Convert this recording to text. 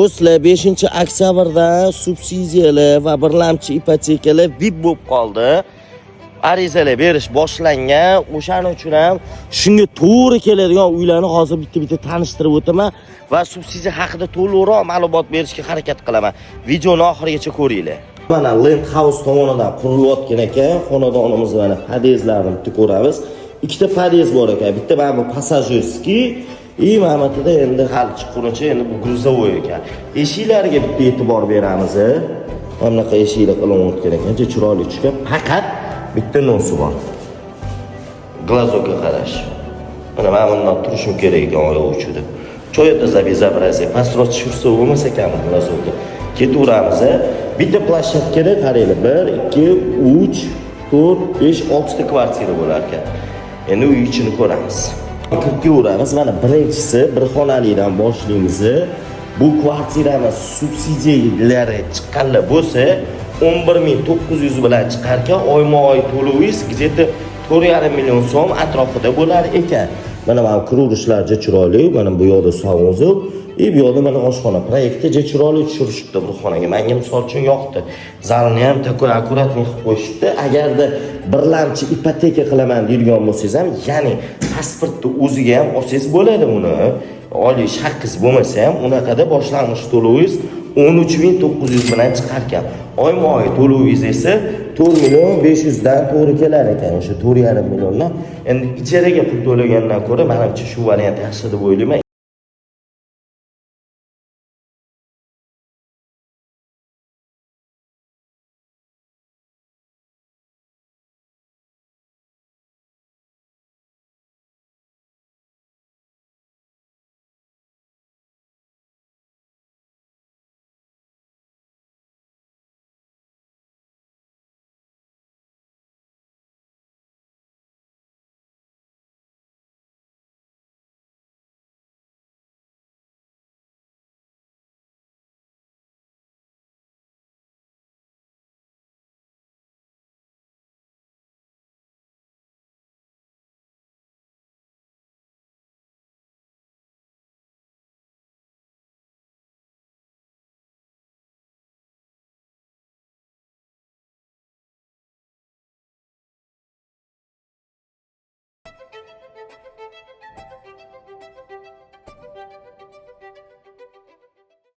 Do'stlar, 5-oktyabrda subsidiyalar va birlamchi ipotekalar VIP bo'lib qoldi. Arizalar berish boshlangan. O'shaning uchun ham shunga to'g'ri keladigan uylarni hozir bitta-bitta tanishtirib o'taman va subsidiya haqida to'liqroq ma'lumot berishga harakat qilaman. Videoni oxirigacha ko'ringlar. Mana Land House tomonidan qurilayotgan ekan, xonadonimiz mana podyezdlarni bitta ko'ramiz. Ikkita podyezd bor ekan. Bitta mana bu passajirskiy, Ma'matida endi hali chiqqunicha endi bu gruzovoy ekan. Eshiklarga bitta e'tibor beramiz. Mana bunaqa eshiklar qilinayotgan ekan, chiroyli tushgan. Faqat bitta nosi bor. Glazokka qarash. Mana bundan turishim kerak ekan oyoq uchida. Cho'yada zabizabrazia, pastroq tushirsa bo'lmasa ekan glazokka. Ketaveramiz. Bitta plashatkada qaranglar. 1, 2, 3, 4, 5, 6 ta kvartira bo'lar ekan. Endi uy ichini ko'ramiz. Kiraveramiz. Mana birinchisi bir xonalidan boshlaymiz. Bu kvartiramiz subsidiyalari chiqqanlar bo'lsa 11.900 bilan chiqarkan oyma-oy to'lovingiz где-то 4,5 million so'm atrofida bo'lar ekan. Mana bu qurilishlarga chiroyli, mana bu yoqda saunzoq, bu yoqda mana oshxona proyektga chiroyli tushirishibdi bu xonaga. Menga misol uchun yoqdi. Zalni ham takoy akkuratni qilib qo'yishibdi. Agarda birlamchi ipoteka qilaman deydigan bo'lsangiz ham, ya'ni pasportni o'ziga ham olsangiz bo'ladi uni. Olish haqqingiz bo'lmasa ham, unaqada boshlang'ich to'lovingiz 13.900 bilan chiqar ekan. Oyma-oy to'lovingiz esa 4.500 dan to'g'ri kelar ekan. O'sha 4,5 milliondan. Endi ijaraga pul to'lagandan ko'ra, menimcha shu variant yaxshi deb o'ylayman.